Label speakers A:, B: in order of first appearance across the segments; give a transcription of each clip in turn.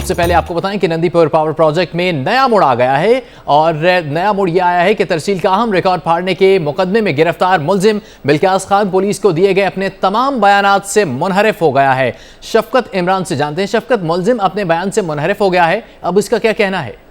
A: सबसे पहले आपको बताएं कि नंदीपुर पावर प्रोजेक्ट में नया मोड़ आ गया है और नया मोड़ यह आया है कि तहसील का अहम रिकॉर्ड फाड़ने के मुकदमे में गिरफ्तार मुलजिम बिल्कियास खान पुलिस को दिए गए अपने तमाम बयानात से मुनहरिफ हो गया है। शफकत इमरान से जानते हैं। शफकत, मुलजिम अपने बयान से मुनहरिफ हो गया है, अब इसका क्या कहना है?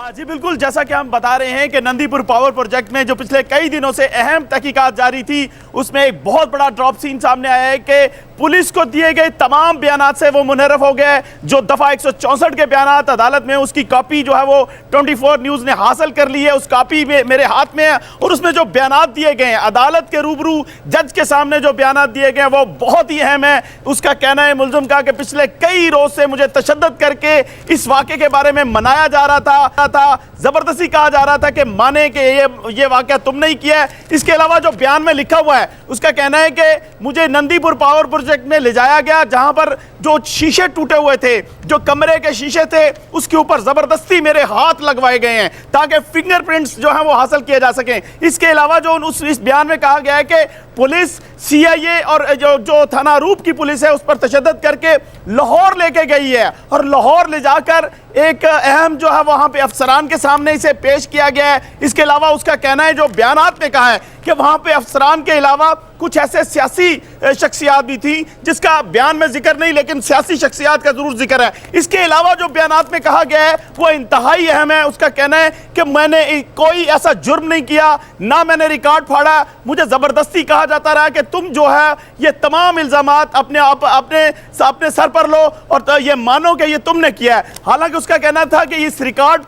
B: जी बिल्कुल, जैसा कि हम बता रहे हैं कि नंदीपुर पावर प्रोजेक्ट में जो पिछले कई दिनों से अहम तहकीकात जारी थी, उसमें एक बहुत बड़ा ड्रॉप सीन सामने आया है कि पुलिस को दिए गए तमाम बयानात से वो मुनहरफ हो गए। जो दफ़ा 164 के बयानात अदालत में, उसकी कॉपी जो है वो 24 न्यूज़ ने हासिल कर ली है। उस कॉपी में मेरे हाथ में है और उसमें जो बयानात दिए गए हैं अदालत के रूबरू जज के सामने, जो बयानात दिए गए हैं वो बहुत ही अहम है। उसका कहना है मुलजिम का कि पिछले कई रोज से मुझे तशद्दुद करके इस वाक़े के बारे में मनाया जा रहा था, जबरदस्ती कहा जा रहा था कि माने कि ये वाक़या तुमने ही किया है। इसके अलावा जो बयान में लिखा हुआ है, उसका कहना है कि मुझे नंदीपुर पावर प्रोजेक्ट में ले जाया गया, जहां पर जो शीशे टूटे हुए थे, जो कमरे के शीशे थे, उसके ऊपर जबरदस्ती मेरे हाथ लगवाए गए हैं ताकि फिंगरप्रिंट्स जो है वो हासिल किए जा सकें। इसके अलावा जो इस बयान में कहा गया है कि पुलिस CIA और जो थाना रूप की पुलिस है उस पर तशद्दुद करके लाहौर लेके गई है और लाहौर ले जाकर एक अहम जो है वहां पे अफसरान के सामने इसे पेश किया गया है। इसके अलावा उसका कहना है, जो बयानात में कहा है कि वहां पे अफसरान के अलावा कुछ ऐसे सियासी शख्सियात भी थी जिसका बयान में जिक्र नहीं, लेकिन सियासी शख्सियात का जरूर जिक्र है। इसके अलावा जो बयानात में कहा गया है वो इंतहाई अहम है। उसका कहना है कि मैंने कोई ऐसा जुर्म नहीं किया, ना मैंने रिकॉर्ड फाड़ा, मुझे जबरदस्ती कहा जाता रहा कि तुम जो है ये तमाम इल्जामात अपने सर पर लो और ये मानो कि ये तुमने किया है। हालांकि उसका कहना था कि इस रिकॉर्ड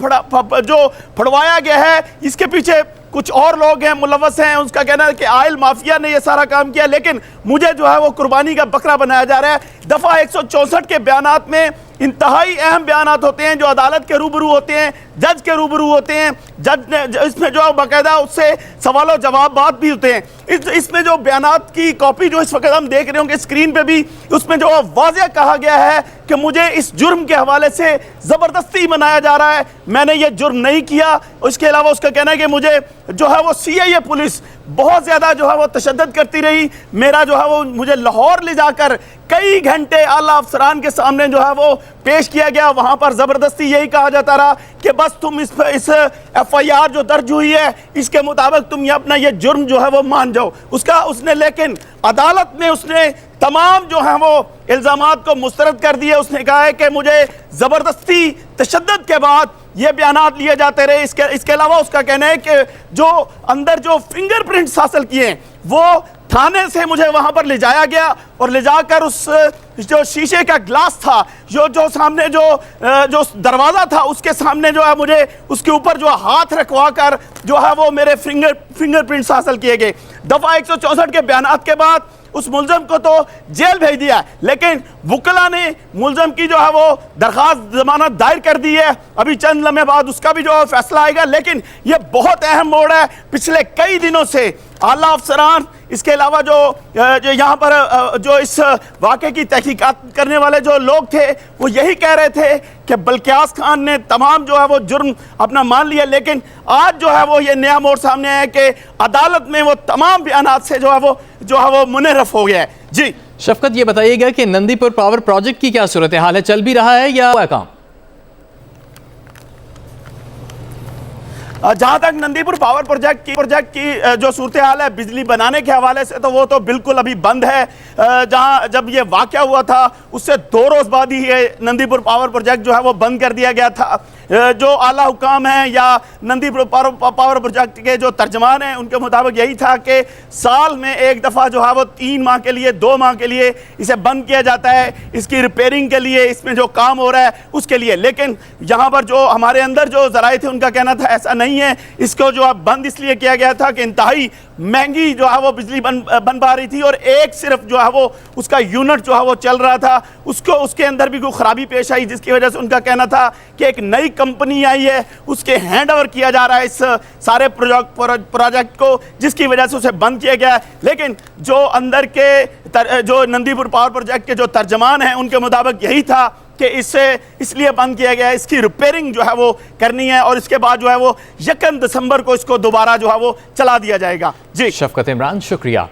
B: जो फड़वाया गया है इसके पीछे कुछ और लोग हैं, मुलव्वस हैं। उसका कहना है कि आयल माफिया ने ये सारा काम किया, लेकिन मुझे जो है वो कुर्बानी का बकरा बनाया जा रहा है। दफ़ा 164 के बयानात में इंतहाई अहम बयानात होते हैं जो अदालत के रूबरू होते हैं, जज के रूबरू होते हैं। जज ने इसमें जो है बाकायदा उससे सवालों जवाब बात भी होते हैं। इसमें जो बयानात की कॉपी जो इस वक्त हम देख रहे होंगे स्क्रीन पे भी, उसमें जो वाज़ेह कहा गया है कि मुझे इस जुर्म के हवाले से ज़बरदस्ती मनाया जा रहा है, मैंने ये जुर्म नहीं किया। उसके अलावा उसका कहना है कि मुझे जो है वो CIA पुलिस बहुत ज़्यादा जो है वो तशद्दुद करती रही। मेरा जो है वो मुझे लाहौर ले जाकर कई घंटे आला अफसरान के सामने जो है वो पेश किया गया। वहां पर जबरदस्ती यही कहा जाता रहा कि बस तुम इस FIR जो दर्ज हुई है इसके मुताबिक तुम ये अपना ये जुर्म जो है वो मान जाओ। उसने लेकिन अदालत में उसने तमाम जो है वो इल्जामात को मुस्तरद कर दिए। उसने कहा है कि मुझे जबरदस्ती तशद्दुद के बाद ये बयानात लिए जाते रहे। इसके अलावा उसका कहना है कि जो अंदर जो फिंगरप्रिंट्स हासिल किए वो थाने से मुझे वहां पर ले जाया गया और ले जाकर उस जो शीशे का ग्लास था, जो सामने जो दरवाजा था उसके सामने जो है मुझे उसके ऊपर जो हाथ रखवा कर जो है वो मेरे फिंगरप्रिंट्स हासिल किए गए। दफा 164 के बयानात के बाद उस मुलजिम को तो जेल भेज दिया, लेकिन वकला ने मुलजिम की जो है वो दरखास्त जमानत दायर कर दी है। अभी चंद लम्हे बाद उसका भी जो है फैसला आएगा। लेकिन ये बहुत अहम मोड़ है। पिछले कई दिनों से आला अफसरान, इसके अलावा जो यहाँ पर जो इस वाक़े की तहकीकात करने वाले जो लोग थे वो यही कह रहे थे कि बिल्कियास खान ने तमाम जो है वो जुर्म अपना मान लिया। लेकिन आज जो है वो ये नया मोड़ सामने आया कि अदालत में वो तमाम बयानात से जो है वो मुनहरफ हो गया है। जी
A: शफकत, ये बताइएगा कि नंदीपुर पावर प्रोजेक्ट की क्या सूरत हाल है, चल भी रहा है या हुआ काम?
B: जहां तक नंदीपुर पावर प्रोजेक्ट की जो सूरत हाल है बिजली बनाने के हवाले से, तो वो तो बिल्कुल अभी बंद है। जहां जब ये वाक़या हुआ था उससे 2 रोज़ बाद ही ये नंदीपुर पावर प्रोजेक्ट जो है वो बंद कर दिया गया था। जो आला हुकाम हैं या नंदीपुर पावर प्रोजेक्ट के जो तर्जमान हैं उनके मुताबिक यही था कि साल में एक दफ़ा जो है वो 3 माह के लिए 2 माह के लिए इसे बंद किया जाता है, इसकी रिपेयरिंग के लिए, इसमें जो काम हो रहा है उसके लिए। लेकिन यहाँ पर जो हमारे अंदर जो ज़राए थे उनका कहना था ऐसा नहीं है। इसको जो है बंद इसलिए किया गया था कि इंतहाई महंगी जो है वो बिजली बन पा रही थी और एक सिर्फ जो है वो उसका यूनिट जो है वो चल रहा था, उसके अंदर भी कोई ख़राबी पेश आई, जिसकी वजह से उनका कहना था कि एक नई कंपनी आई है, उसके हैंड ओवर किया जा रहा है इस सारे प्रोजेक्ट को, जिसकी वजह से उसे बंद किया गया है। लेकिन जो अंदर के जो नंदीपुर पावर प्रोजेक्ट के जो तर्जमान हैं उनके मुताबिक यही था कि इसे इसलिए बंद किया गया है, इसकी रिपेयरिंग जो है वो करनी है और इसके बाद जो है वो 1 दिसंबर को इसको दोबारा जो है वो चला दिया जाएगा। जी
A: शफकत इमरान, शुक्रिया।